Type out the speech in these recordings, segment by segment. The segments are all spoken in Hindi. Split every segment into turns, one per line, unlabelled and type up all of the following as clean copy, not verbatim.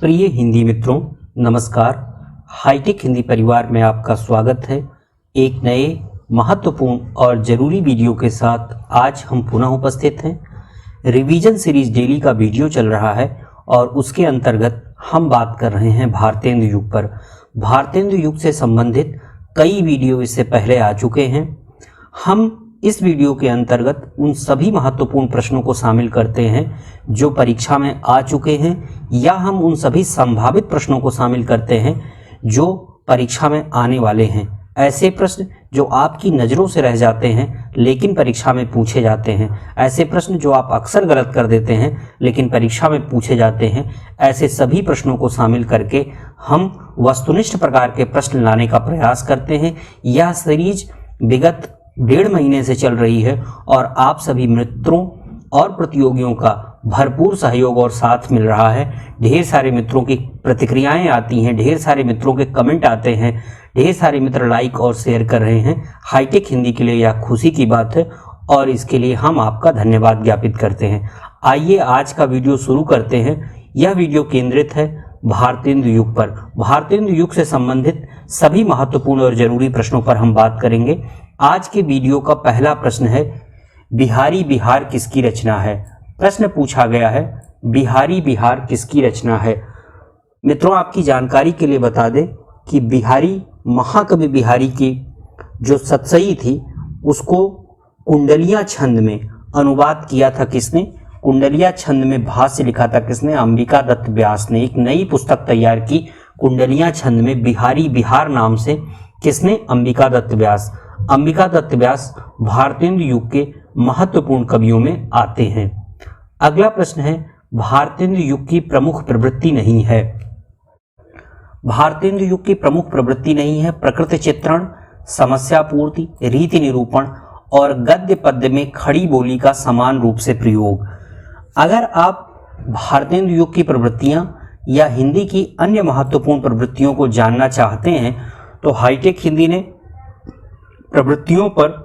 प्रिय हिंदी मित्रों, नमस्कार। हाईटेक हिंदी परिवार में आपका स्वागत है। एक नए महत्वपूर्ण और ज़रूरी वीडियो के साथ आज हम पुनः उपस्थित हैं। रिवीजन सीरीज डेली का वीडियो चल रहा है और उसके अंतर्गत हम बात कर रहे हैं भारतेंदु युग पर। भारतेंदु युग से संबंधित कई वीडियो इससे पहले आ चुके हैं। हम इस वीडियो के अंतर्गत उन सभी महत्वपूर्ण प्रश्नों को शामिल करते हैं जो परीक्षा में आ चुके हैं, या हम उन सभी संभावित प्रश्नों को शामिल करते हैं जो परीक्षा में आने वाले हैं। ऐसे प्रश्न जो आपकी नज़रों से रह जाते हैं लेकिन परीक्षा में पूछे जाते हैं, ऐसे प्रश्न जो आप अक्सर गलत कर देते हैं लेकिन परीक्षा में पूछे जाते हैं, ऐसे सभी प्रश्नों को शामिल करके हम वस्तुनिष्ठ प्रकार के प्रश्न लाने का प्रयास करते हैं। यह सीरीज विगत 1.5 महीने से चल रही है और आप सभी मित्रों और प्रतियोगियों का भरपूर सहयोग और साथ मिल रहा है। ढेर सारे मित्रों की प्रतिक्रियाएं आती हैं, ढेर सारे मित्रों के कमेंट आते हैं, ढेर सारे मित्र लाइक और शेयर कर रहे हैं। हाईटेक हिंदी के लिए यह खुशी की बात है और इसके लिए हम आपका धन्यवाद ज्ञापित करते हैं। आइए आज का वीडियो शुरू करते हैं। यह वीडियो केंद्रित है भारतेंदु युग पर। भारतेंदु युग से संबंधित सभी महत्वपूर्ण और जरूरी प्रश्नों पर हम बात करेंगे। आज के वीडियो का पहला प्रश्न है, बिहारी बिहार किसकी रचना है? प्रश्न पूछा गया है, बिहारी बिहार किसकी रचना है? मित्रों, आपकी जानकारी के लिए बता दें कि बिहारी, महाकवि बिहारी की जो सतसई थी उसको कुंडलिया छंद में अनुवाद किया था किसने? कुंडलिया छंद में भाष्य लिखा था किसने? अंबिका दत्त व्यास ने। एक नई पुस्तक तैयार की कुंडलिया छंद में बिहारी बिहार नाम से। किसने? अंबिका दत्त व्यास। अंबिका दत्त व्यास भारतेंदु युग के महत्वपूर्ण कवियों में आते हैं। अगला प्रश्न है, भारतेंदु युग की प्रमुख प्रवृत्ति नहीं है। भारतेंदु युग की प्रमुख प्रवृत्ति नहीं है प्रकृति चित्रण, समस्या पूर्ति, रीति निरूपण और गद्य पद्य में खड़ी बोली का समान रूप से प्रयोग। अगर आप भारतेंदु युग की प्रवृत्तियां या हिंदी की अन्य महत्वपूर्ण प्रवृत्तियों को जानना चाहते हैं तो हाईटेक हिंदी ने प्रवृत्तियों पर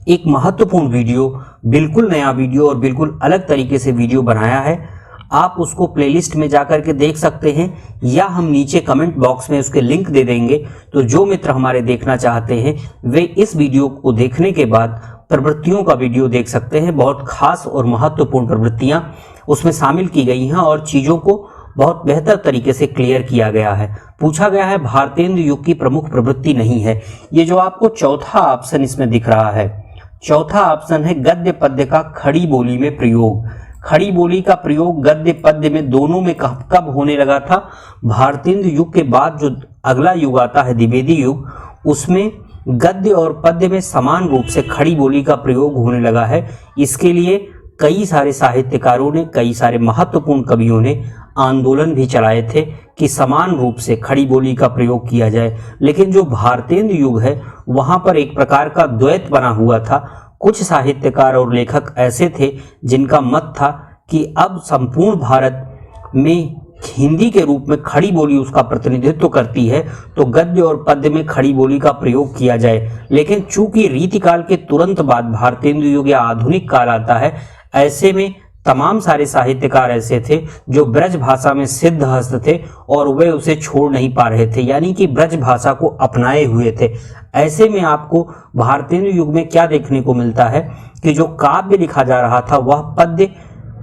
एक महत्वपूर्ण वीडियो, बिल्कुल नया वीडियो और बिल्कुल अलग तरीके से वीडियो बनाया है। आप उसको प्लेलिस्ट में जाकर के देख सकते हैं या हम नीचे कमेंट बॉक्स में उसके लिंक दे देंगे। तो जो मित्र हमारे देखना चाहते हैं वे इस वीडियो को देखने के बाद प्रवृत्तियों का वीडियो देख सकते हैं। बहुत खास और महत्वपूर्ण प्रवृत्तियां उसमें शामिल की गई हैं और चीज़ों को बहुत बेहतर तरीके से क्लियर किया गया है। पूछा गया है भारतेंदु युग की प्रमुख प्रवृत्ति नहीं है। ये जो आपको चौथा ऑप्शन इसमें दिख रहा है, चौथा ऑप्शन है गद्य पद्य का खड़ी बोली में प्रयोग। खड़ी बोली का प्रयोग गद्य पद्य में दोनों में कब होने लगा था? भारतेंदु युग के बाद जो अगला युग आता है द्विवेदी युग, उसमें गद्य और पद्य में समान रूप से खड़ी बोली का प्रयोग होने लगा है। इसके लिए कई सारे साहित्यकारों ने, कई सारे महत्वपूर्ण कवियों ने आंदोलन भी चलाए थे कि समान रूप से खड़ी बोली का प्रयोग किया जाए। लेकिन जो भारतेंदु युग है वहां पर एक प्रकार का द्वैत बना हुआ था। कुछ साहित्यकार और लेखक ऐसे थे जिनका मत था कि अब संपूर्ण भारत में हिंदी के रूप में खड़ी बोली उसका प्रतिनिधित्व करती है तो गद्य और पद्य में खड़ी बोली का प्रयोग किया जाए। लेकिन चूंकि रीतिकाल के तुरंत बाद भारतेंदु युग या आधुनिक काल आता है, ऐसे में तमाम सारे साहित्यकार ऐसे थे जो ब्रज भाषा में सिद्ध हस्त थे और वे उसे छोड़ नहीं पा रहे थे, यानी कि ब्रज भाषा को अपनाए हुए थे। ऐसे में आपको भारतेंदु युग में क्या देखने को मिलता है कि जो काव्य लिखा जा रहा था वह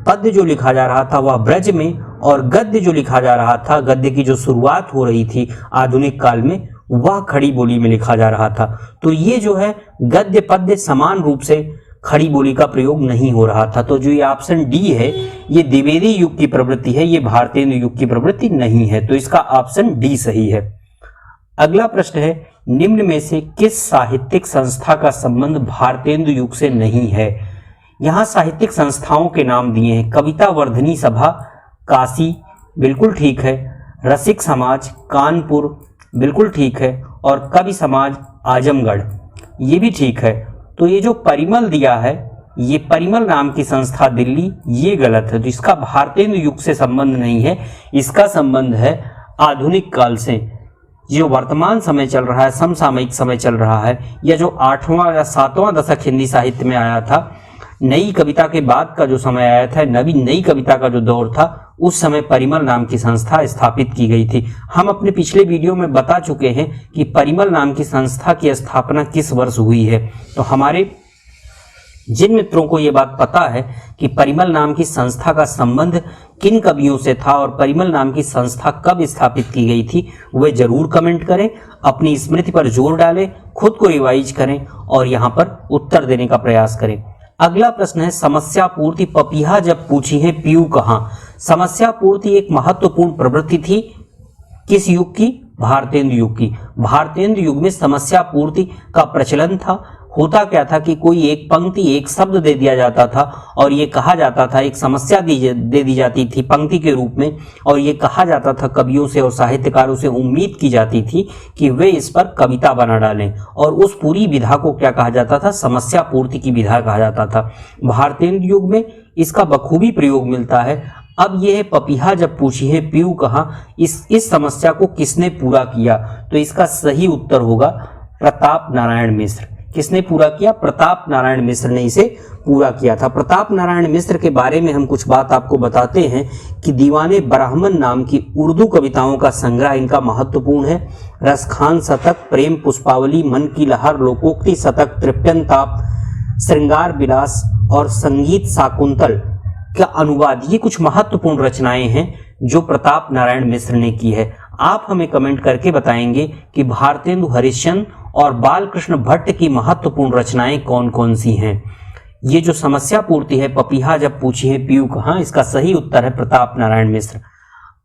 पद्य जो लिखा जा रहा था वह ब्रज में, और गद्य जो लिखा जा रहा था, गद्य की जो शुरुआत हो रही थी आधुनिक काल में, वह खड़ी बोली में लिखा जा रहा था। तो ये जो है गद्य पद्य समान रूप से खड़ी बोली का प्रयोग नहीं हो रहा था। तो जो ये ऑप्शन डी है ये द्विवेदी युग की प्रवृत्ति है, ये भारतेंदु युग की प्रवृत्ति नहीं है। तो इसका ऑप्शन डी सही है। अगला प्रश्न है, निम्न में से किस साहित्यिक संस्था का संबंध भारतेंदु युग से नहीं है? यहाँ साहित्यिक संस्थाओं के नाम दिए हैं। कविता वर्धनी सभा काशी, बिल्कुल ठीक है। रसिक समाज कानपुर, बिल्कुल ठीक है। और कवि समाज आजमगढ़, ये भी ठीक है। तो ये जो परिमल दिया है, ये परिमल नाम की संस्था दिल्ली, ये गलत है। तो इसका भारतेंदु युग से संबंध नहीं है, इसका संबंध है आधुनिक काल से। जो वर्तमान समय चल रहा है, समसामयिक समय चल रहा है, या जो 8वां या 7वां दशक हिंदी साहित्य में आया था, नई कविता के बाद का जो समय आया था, नई कविता का जो दौर था, उस समय परिमल नाम की संस्था स्थापित की गई थी। हम अपने पिछले वीडियो में बता चुके हैं कि परिमल नाम की संस्था की स्थापना किस वर्ष हुई है। तो हमारे जिन मित्रों को यह बात पता है कि परिमल नाम की संस्था का संबंध किन कवियों से था और परिमल नाम की संस्था कब स्थापित की गई थी, वे जरूर कमेंट करें, अपनी स्मृति पर जोर डालें, खुद को रिवाइज करें और यहां पर उत्तर देने का प्रयास करें। अगला प्रश्न है, समस्या पूर्ति पपीहा जब पूछी है पीयू कहां। समस्या पूर्ति एक महत्वपूर्ण प्रवृत्ति थी, किस युग की? भारतेंदु युग की। भारतेंदु युग में समस्या पूर्ति का प्रचलन था। होता क्या था कि कोई एक पंक्ति, एक शब्द दे दिया जाता था और ये कहा जाता था, एक समस्या दे दी जाती थी पंक्ति के रूप में, और ये कहा जाता था, कवियों से और साहित्यकारों से उम्मीद की जाती थी कि वे इस पर कविता बना डालें, और उस पूरी विधा को क्या कहा जाता था? समस्या पूर्ति की विधा कहा जाता था। भारतेंदु युग में इसका बखूबी प्रयोग मिलता है। अब यह पपीहा जब पूछी है पीयू कहां, इस समस्या को किसने पूरा किया? तो इसका सही उत्तर होगा प्रताप नारायण मिश्र। किसने पूरा किया? प्रताप नारायण मिश्र ने इसे पूरा किया था। प्रताप नारायण मिश्र के बारे में हम कुछ बात आपको बताते हैं कि दीवाने ब्राह्मण नाम की उर्दू कविताओं का संग्रह इनका महत्वपूर्ण है। रसखान शतक, प्रेम पुष्पावली, मन की लहर, लोकोक्ति शतक, तृप्यंताप, श्रृंगार विलास और संगीत शाकुंतल का अनुवाद, ये कुछ महत्वपूर्ण रचनाएं हैं जो प्रताप नारायण मिश्र ने की है। आप हमें कमेंट करके बताएंगे कि भारतेंदु हरिश्चंद्र और बालकृष्ण भट्ट की महत्वपूर्ण रचनाएं कौन कौन सी हैं। ये जो समस्या पूर्ति है पपीहा जब पूछी है पीयू कहां, इसका सही उत्तर है प्रताप नारायण मिश्र।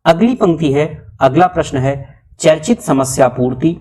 अगली पंक्ति है, अगला प्रश्न है, चर्चित समस्या पूर्ति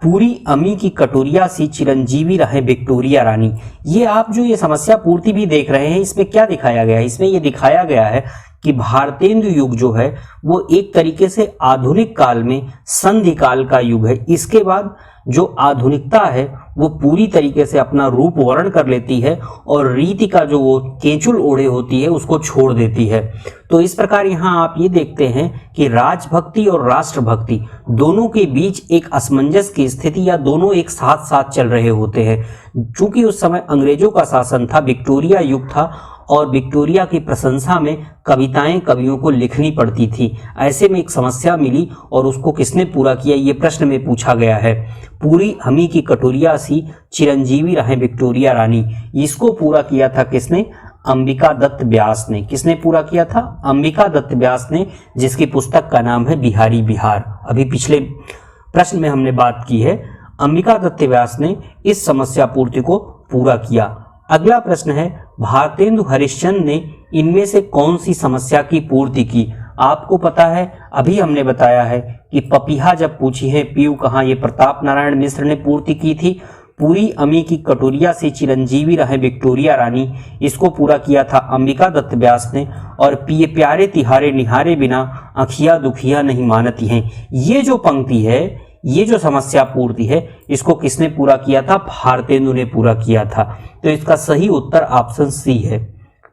पूरी अमी की कटोरिया सी चिरंजीवी रहे विक्टोरिया रानी। ये आप जो ये समस्या पूर्ति भी देख रहे हैं, इसमें क्या दिखाया गया है? इसमें ये दिखाया गया है कि भारतेंदु युग जो है वो एक तरीके से आधुनिक काल में संधि काल का युग है। इसके बाद जो आधुनिकता है वो पूरी तरीके से अपना रूप वर्ण कर लेती है और रीति का जो वो केंचुल ओढ़े होती है उसको छोड़ देती है। तो इस प्रकार यहाँ आप ये देखते हैं कि राजभक्ति और राष्ट्रभक्ति दोनों के बीच एक असमंजस की स्थिति या दोनों एक साथ साथ चल रहे होते हैं। चूंकि उस समय अंग्रेजों का शासन था, विक्टोरिया युग था और विक्टोरिया की प्रशंसा में कविताएं कवियों को लिखनी पड़ती थी। ऐसे में एक समस्या मिली और उसको किसने पूरा किया, ये प्रश्न में पूछा गया है। पूरी हमी की कटोरिया सी चिरंजीवी रहे विक्टोरिया रानी, इसको पूरा किया था किसने? अंबिका दत्त व्यास ने। किसने पूरा किया था? अंबिका दत्त व्यास ने, जिसकी पुस्तक का नाम है बिहारी बिहार। अभी पिछले प्रश्न में हमने बात की है, अंबिका दत्त व्यास ने इस समस्या पूर्ति को पूरा किया। अगला प्रश्न है, भारतेंदु हरिश्चंद्र ने इनमें से कौन सी समस्या की पूर्ति की? आपको पता है, अभी हमने बताया है कि पपीहा जब पूछी है पीयू कहां, ये प्रताप नारायण मिश्र ने पूर्ति की थी। पूरी अमी की कटोरिया से चिरंजीवी रहे विक्टोरिया रानी, इसको पूरा किया था अंबिका दत्त व्यास ने। और पिए प्यारे तिहारे निहारे बिना अखिया दुखिया नहीं मानती हैं, ये जो पंक्ति है, ये जो समस्या पूर्ति है, इसको किसने पूरा किया था? भारतेंदु ने पूरा किया था। तो इसका सही उत्तर ऑप्शन सी है।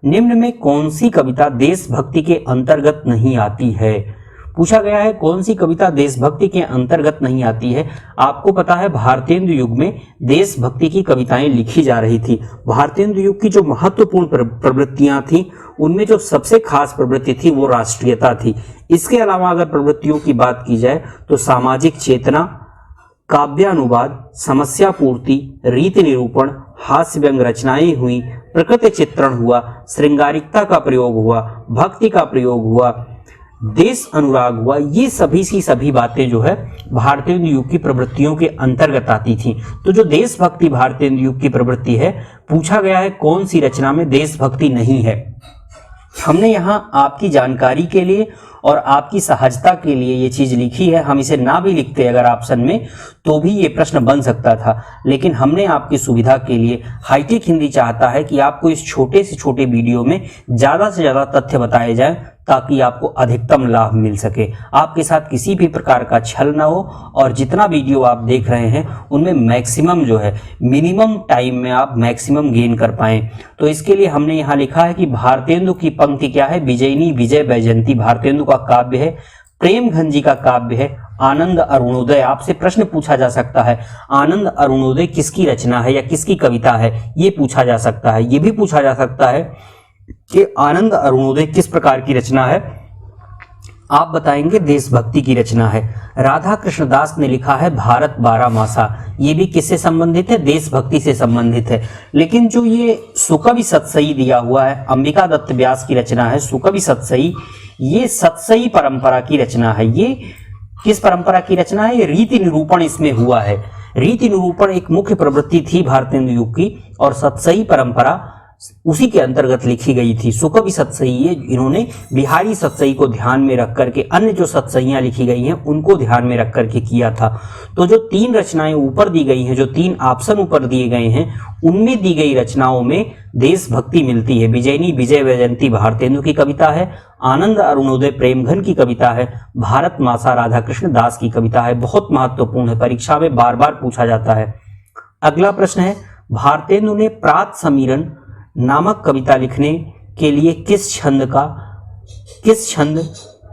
निम्न में कौन सी कविता देशभक्ति के अंतर्गत नहीं आती है? पूछा गया है कौन सी कविता देशभक्ति के अंतर्गत नहीं आती है। आपको पता है भारतेंदु युग में देशभक्ति की कविताएं लिखी जा रही थी। भारतेंदु युग की जो महत्वपूर्ण प्रवृत्तियां थी, उनमें जो सबसे खास प्रवृत्ति थी वो राष्ट्रीयता थी। इसके अलावा अगर प्रवृत्तियों की बात की जाए तो सामाजिक चेतना, काव्यानुवाद, समस्या पूर्ति, रीति निरूपण, हास्य व्यंग रचनाएं हुई, प्रकृति चित्रण हुआ, श्रृंगारिकता का प्रयोग हुआ, भक्ति का प्रयोग हुआ, देश अनुराग हुआ। ये सभी बातें जो है भारतेंदु युग की प्रवृत्तियों के अंतर्गत आती थी। तो जो देशभक्ति भारतेंदु युग की प्रवृत्ति है, पूछा गया है कौन सी रचना में देशभक्ति नहीं है। हमने यहाँ आपकी जानकारी के लिए और आपकी सहजता के लिए ये चीज लिखी है। हम इसे ना भी लिखते अगर ऑप्शन में तो भी ये प्रश्न बन सकता था, लेकिन हमने आपकी सुविधा के लिए, हाईटेक हिंदी चाहता है कि आपको इस छोटे से छोटे वीडियो में ज्यादा से ज्यादा तथ्य बताए जाएं ताकि आपको अधिकतम लाभ मिल सके, आपके साथ किसी भी प्रकार का छल ना हो और जितना वीडियो आप देख रहे हैं उनमें मैक्सिमम जो है, मिनिमम टाइम में आप मैक्सिमम गेन कर पाएं। तो इसके लिए हमने यहाँ लिखा है कि भारतेंदु की पंक्ति क्या है? विजयिनी विजय वैजयंती भारतेंदु का काव्य है, प्रेमघन जी का काव्य है आनंद अरुणोदय, आपसे प्रश्न पूछा जा सकता है आनंद अरुणोदय किसकी रचना है या किसकी कविता है, ये पूछा जा सकता है। ये भी पूछा जा सकता है कि आनंद अरुणोदय किस प्रकार की रचना है, आप बताएंगे देशभक्ति की रचना है। राधा कृष्ण दास ने लिखा है भारत बारहमासा, ये भी किससे संबंधित है, देशभक्ति से संबंधित है। लेकिन जो ये सुकवि सतसई दिया हुआ है, अंबिका दत्त व्यास की रचना है सुकवि सतसई, ये सतसई परंपरा की रचना है। ये किस परंपरा की रचना है, ये रीति निरूपण इसमें हुआ है। रीति निरूपण एक मुख्य प्रवृत्ति थी भारतेंदु युग की, और सतसई परंपरा उसी के अंतर्गत लिखी गई थी। सुकवि सतसई, ये इन्होंने बिहारी सतसई को ध्यान में रख करके, अन्य जो सतसईयां लिखी गई हैं उनको ध्यान में रख करके किया था। तो जो 3 रचनाएं ऊपर दी गई हैं, जो 3 ऑप्शन ऊपर दिए गए हैं, उनमें दी गई रचनाओं में देशभक्ति मिलती है। विजयनी विजय वैजयंती भारतेंदु की कविता है, आनंद अरुणोदय प्रेमघन की कविता है, भारत मासा राधा कृष्ण दास की कविता है। बहुत महत्वपूर्ण है, परीक्षा में बार बार पूछा जाता है। अगला प्रश्न है, भारतेंदु ने प्रात समीरण नामक कविता लिखने के लिए किस छंद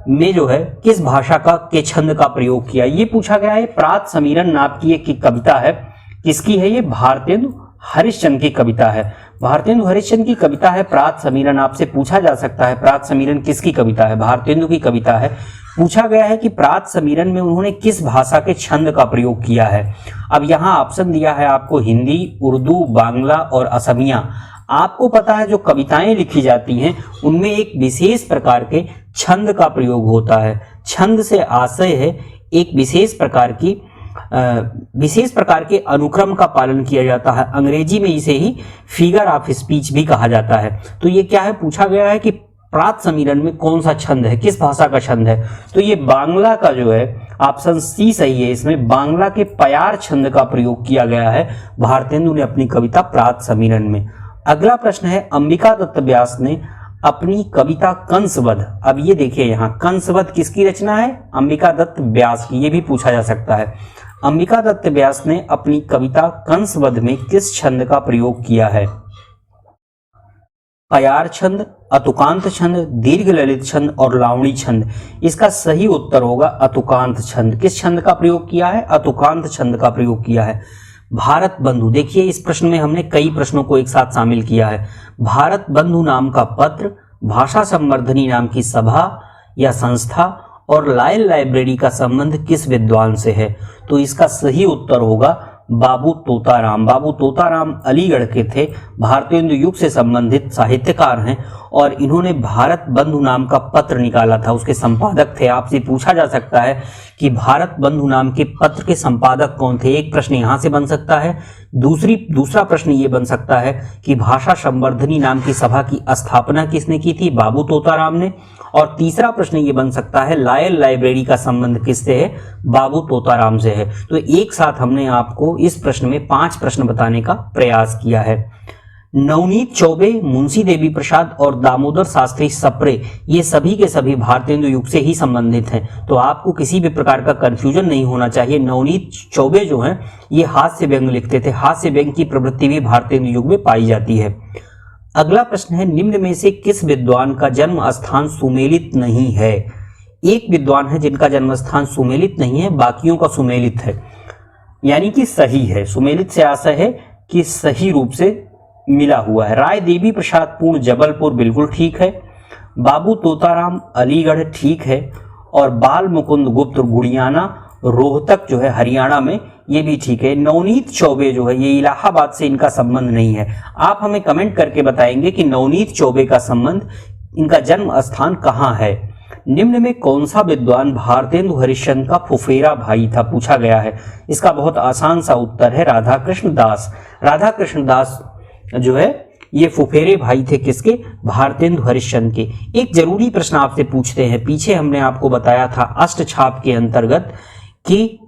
में जो है किस भाषा के छंद का प्रयोग किया, ये पूछा गया है। प्रात समीरण नाम की एक कविता है, किसकी है ये, भारतेंदु हरिश्चंद्र की कविता है। भारतेंदु हरिश्चंद्र की कविता है प्रात समीरण, आपसे पूछा जा सकता है प्रात समीरण किसकी कविता है, भारतेंदु की कविता है। पूछा गया है कि प्रात समीरण में उन्होंने किस भाषा के छंद का प्रयोग किया है। अब यहाँ ऑप्शन दिया है आपको हिंदी, उर्दू, बांग्ला और असमिया। आपको पता है जो कविताएं लिखी जाती हैं उनमें एक विशेष प्रकार के छंद का प्रयोग होता है। छंद से आशय है एक विशेष प्रकार के अनुक्रम का पालन किया जाता है। अंग्रेजी में इसे ही फिगर ऑफ स्पीच भी कहा जाता है। तो ये क्या है, पूछा गया है कि प्रात समीरण में कौन सा छंद है, किस भाषा का छंद है। तो ये बांग्ला का जो है ऑप्शन सी सही है। इसमें बांग्ला के प्यार छंद का प्रयोग किया गया है भारतेंदु ने अपनी कविता प्रात समीरण में। अगला प्रश्न है, अंबिका दत्त व्यास ने अपनी कविता कंसवध, अब ये देखिए यहाँ कंसवध किसकी रचना है, अंबिका दत्त व्यास की, ये भी पूछा जा सकता है। अंबिका दत्त व्यास ने अपनी कविता कंसवध में किस छंद का प्रयोग किया है, प्यार छंद, अतुकांत छंद, दीर्घ ललित छंद और लावणी छंद। इसका सही उत्तर होगा अतुकांत छंद। किस छंद का प्रयोग किया है, अतुकांत छंद का प्रयोग किया है। भारत बंधु, देखिए इस प्रश्न में हमने कई प्रश्नों को एक साथ शामिल किया है। भारत बंधु नाम का पत्र, भाषा संवर्धनी नाम की सभा या संस्था और लायल लाइब्रेरी का संबंध किस विद्वान से है। तो इसका सही उत्तर होगा बाबू तोताराम। बाबू तोताराम अलीगढ़ के थे, भारतेंदु युग से संबंधित साहित्यकार हैं और इन्होंने भारत बंधु नाम का पत्र निकाला था, उसके संपादक थे। आपसे पूछा जा सकता है कि भारत बंधु नाम के पत्र के संपादक कौन थे, एक प्रश्न यहां से बन सकता है। दूसरा प्रश्न ये बन सकता है कि भाषा संवर्धनी नाम की सभा की स्थापना किसने की थी, बाबू तोताराम ने। और तीसरा प्रश्न ये बन सकता है लायल लाइब्रेरी का संबंध किससे है, बाबू तोताराम से है। तो एक साथ हमने आपको इस प्रश्न में 5 प्रश्न बताने का प्रयास किया है। नवनीत चौबे, मुंशी देवी प्रसाद और दामोदर शास्त्री सप्रे, ये सभी के सभी भारतेंदु युग से ही संबंधित हैं। तो आपको किसी भी प्रकार का कंफ्यूजन नहीं होना चाहिए। नवनीत चौबे जो हैं ये हास्य व्यंग लिखते थे, हास्य व्यंग की प्रवृत्ति भी भारतेंदु युग में पाई जाती है। अगला प्रश्न है, निम्न में से किस विद्वान का जन्म स्थान सुमेलित नहीं है। एक विद्वान है जिनका जन्म स्थान सुमेलित नहीं है, बाकियों का सुमेलित है, यानी कि सही है। सुमेलित से आशय है कि सही रूप से मिला हुआ है। राय देवी प्रसाद पूर्ण जबलपुर बिल्कुल ठीक है, बाबू तोताराम अलीगढ़ ठीक है, और बाल मुकुंद गुप्त गुड़ियाना रोहतक जो है हरियाणा में, ये भी ठीक है। नवनीत चौबे जो है ये इलाहाबाद से इनका संबंध नहीं है। आप हमें कमेंट करके बताएंगे कि नवनीत चौबे का संबंध, इनका जन्म स्थान कहाँ है। निम्न में कौन सा विद्वान भारतेंदु हरिश्चंद्र का फुफेरा भाई था, पूछा गया है। इसका बहुत आसान सा उत्तर है राधा कृष्ण दास। राधा कृष्ण दास जो है ये फुफेरे भाई थे किसके, भारतेंदु हरिश्चंद्र के। एक जरूरी प्रश्न आपसे पूछते हैं, पीछे हमने आपको बताया था अष्टछाप के अंतर्गत कि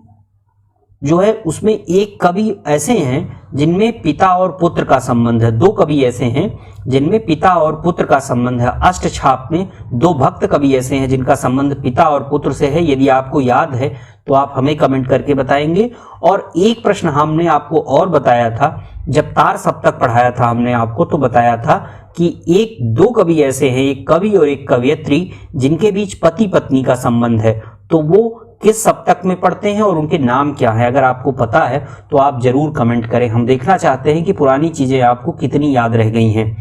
जो है उसमें एक कवि ऐसे हैं जिनमें पिता और पुत्र का संबंध है, 2 कवि ऐसे हैं जिनमें पिता और पुत्र का संबंध है। अष्टछाप में 2 भक्त कवि ऐसे हैं जिनका संबंध पिता और पुत्र से है। यदि आपको याद है तो आप हमें कमेंट करके बताएंगे। और एक प्रश्न हमने आपको और बताया था, जब तार सप्तक पढ़ाया था हमने आपको, तो बताया था कि 1-2 कवि ऐसे हैं, एक कवि और एक कवयित्री, जिनके बीच पति पत्नी का संबंध है। तो वो किस सप्तक में पढ़ते हैं और उनके नाम क्या है। अगर आपको पता है तो आप जरूर कमेंट करें। हम देखना चाहते हैं कि पुरानी चीजें आपको कितनी याद रह गई हैं।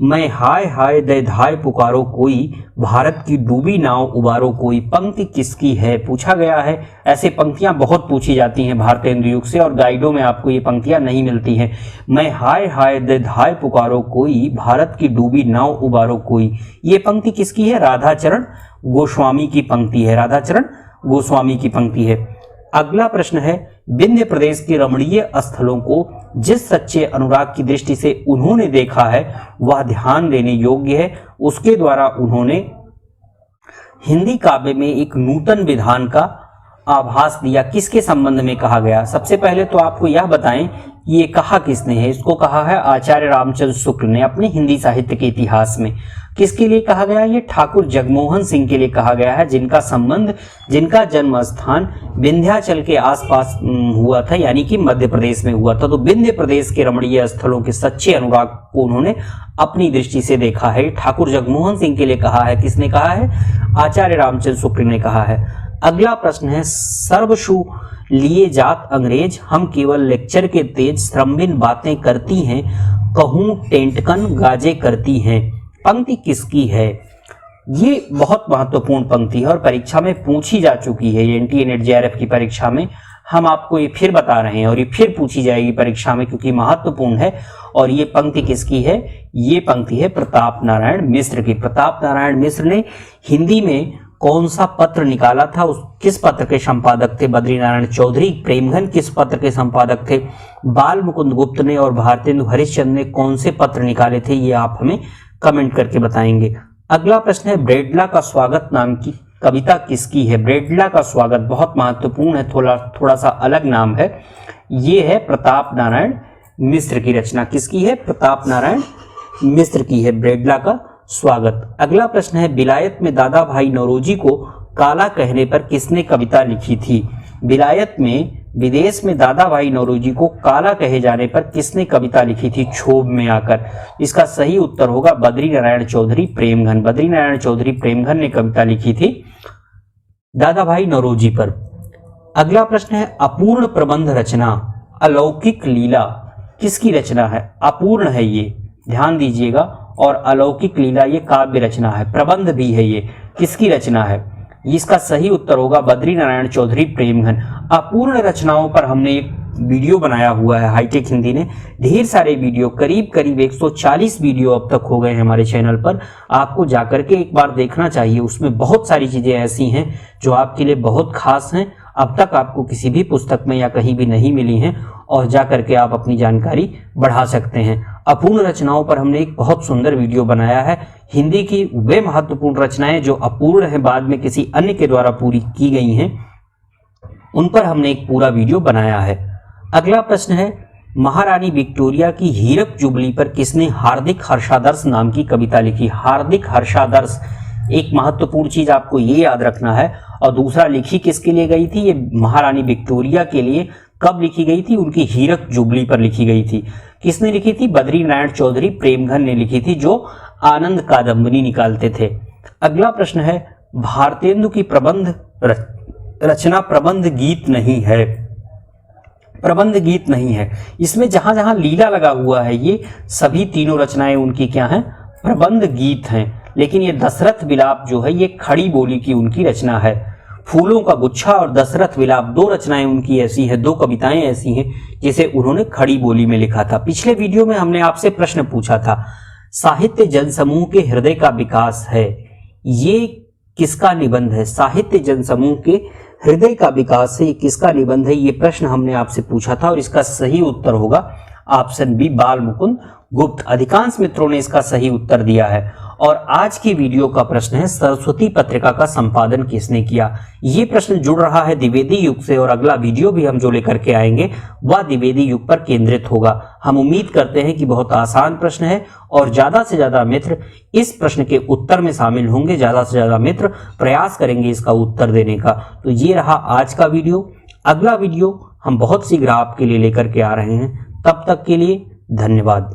मैं हाय हाय दे धाय पुकारो कोई, भारत की डूबी नाव उबारो कोई, पंक्ति किसकी है पूछा गया है। ऐसे पंक्तियां बहुत पूछी जाती हैं भारतेंदु युग से और गाइडों में आपको ये पंक्तियां नहीं मिलती हैं। मैं हाय हाय दे धाय पुकारो कोई, भारत की डूबी नाव उबारो कोई, ये पंक्ति किसकी है? राधाचरण गोस्वामी की पंक्ति है। राधाचरण गोस्वामी की पंक्ति है। अगला प्रश्न है, विंध्य प्रदेश के रमणीय स्थलों को जिस सच्चे अनुराग की दृष्टि से उन्होंने देखा है वह ध्यान देने योग्य है। उसके द्वारा उन्होंने हिंदी काव्य में एक नूतन विधान का आभास दिया। किसके संबंध में कहा गया? सबसे पहले तो आपको यह बताएं कि ये कहा किसने है। इसको कहा है आचार्य रामचंद्र शुक्ल ने अपने हिंदी साहित्य के इतिहास में। किसके लिए कहा गया? ये ठाकुर जगमोहन सिंह के लिए कहा गया है, जिनका जन्म स्थान विंध्याचल के आसपास हुआ था, यानी कि मध्य प्रदेश में हुआ था। तो विंध्य प्रदेश के रमणीय स्थलों के सच्चे अनुराग को उन्होंने अपनी दृष्टि से देखा है। ठाकुर जगमोहन सिंह के लिए कहा है। किसने कहा है? आचार्य रामचंद्र शुक्ल ने कहा है। अगला प्रश्न है, सर्वसु लिए जात अंग्रेज, हम केवल लेक्चर के तेज, श्रमबिन बातें करती हैं, कहूं टेंटकन गाजे करती हैं, पंक्ति किसकी है? ये बहुत महत्वपूर्ण पंक्ति है और परीक्षा में पूछी जा चुकी है। ये एनटीए नेट जेआरएफ की परीक्षा में हम आपको ये फिर बता रहे हैं और ये फिर पूछी जाएगी परीक्षा में क्योंकि महत्वपूर्ण है। और ये पंक्ति किसकी है? ये पंक्ति है प्रताप नारायण मिश्र की। प्रताप नारायण मिश्र ने हिंदी में कौन सा पत्र निकाला था? किस पत्र के संपादक थे? बद्रीनारायण चौधरी। प्रेमघन किस पत्र के संपादक थे? बाल मुकुंद गुप्त ने। और भारतेंदु हरिश्चंद्र ने कौन से पत्र निकाले थे? ये आप हमें कमेंट करके बताएंगे। अगला प्रश्न है, ब्रेडला का स्वागत नाम की कविता किसकी है? ब्रेडला का स्वागत बहुत महत्वपूर्ण है, थोड़ा सा अलग नाम है। ये है प्रताप नारायण मिश्र की रचना। किसकी है? प्रताप नारायण मिश्र की है ब्रेडला का स्वागत। अगला प्रश्न है, विलायत में दादा भाई नौरोजी को काला कहने पर किसने कविता लिखी थी? विलायत में विदेश में दादा भाई नौरोजी को काला कहे जाने पर किसने कविता लिखी थी क्षोभ में आकर? इसका सही उत्तर होगा बद्रीनारायण चौधरी प्रेमघन। बद्रीनारायण चौधरी प्रेमघन ने कविता लिखी थी दादा भाई नौरोजी पर। अगला प्रश्न है, अपूर्ण प्रबंध रचना अलौकिक लीला किसकी रचना है? अपूर्ण है ये, ध्यान दीजिएगा। और अलौकिक लीला ये काव्य रचना है, प्रबंध भी है। ये किसकी रचना है? इसका सही उत्तर होगा बद्रीनारायण चौधरी प्रेमघन। अपूर्ण रचनाओं पर हमने एक वीडियो बनाया हुआ है, हाईटेक हिंदी ने ढेर सारे वीडियो, करीब 140 वीडियो अब तक हो गए हैं हमारे चैनल पर। आपको जाकर के एक बार देखना चाहिए। उसमें बहुत सारी चीजें ऐसी हैं जो आपके लिए बहुत खास हैं, अब तक आपको किसी भी पुस्तक में या कहीं भी नहीं मिली हैं, और जाकर के आप अपनी जानकारी बढ़ा सकते हैं। अपूर्ण रचनाओं पर हमने एक बहुत सुंदर वीडियो बनाया है। हिंदी की वे महत्वपूर्ण रचनाएं जो अपूर्ण हैं, बाद में किसी अन्य के द्वारा पूरी की गई हैं, उन पर हमने एक पूरा वीडियो बनाया है। अगला प्रश्न है, महारानी विक्टोरिया की हीरक जुबली पर किसने हार्दिक हर्षादर्श नाम की कविता लिखी? हार्दिक हर्षादर्श एक महत्वपूर्ण चीज आपको ये याद रखना है। और दूसरा, लिखी किसके लिए गई थी? ये महारानी विक्टोरिया के लिए। कब लिखी गई थी? उनकी हीरक जुबली पर लिखी गई थी। किसने लिखी थी? बद्रीनारायण चौधरी प्रेमघन ने लिखी थी, जो आनंद कादंबरी निकालते थे। अगला प्रश्न है, भारतेंदु की प्रबंध रचना प्रबंध गीत नहीं है। प्रबंध गीत नहीं है। इसमें जहां जहां लीला लगा हुआ है, ये सभी तीनों रचनाएं उनकी क्या हैं? प्रबंध गीत हैं। लेकिन ये दशरथ विलाप जो है, ये खड़ी बोली की उनकी रचना है। फूलों का गुच्छा और दशरथ विलाप दो रचनाएं उनकी ऐसी हैं, दो कविताएं ऐसी हैं जिसे उन्होंने खड़ी बोली में लिखा था। पिछले वीडियो में हमने आपसे प्रश्न पूछा था, साहित्य जनसमूह के हृदय का विकास है, ये किसका निबंध है? साहित्य जनसमूह के हृदय का विकास है, ये किसका निबंध है? ये प्रश्न हमने आपसे पूछा था और इसका सही उत्तर होगा ऑप्शन बी, बाल मुकुंद गुप्त। अधिकांश मित्रों ने इसका सही उत्तर दिया है। और आज की वीडियो का प्रश्न है, सरस्वती पत्रिका का संपादन किसने किया? ये प्रश्न जुड़ रहा है द्विवेदी युग से और अगला वीडियो भी हम जो लेकर के आएंगे वह द्विवेदी युग पर केंद्रित होगा। हम उम्मीद करते हैं कि बहुत आसान प्रश्न है और ज्यादा से ज्यादा मित्र इस प्रश्न के उत्तर में शामिल होंगे, ज्यादा से ज्यादा मित्र प्रयास करेंगे इसका उत्तर देने का। तो ये रहा आज का वीडियो। अगला वीडियो हम बहुत शीघ्र आपके लिए लेकर के आ रहे हैं। तब तक के लिए धन्यवाद।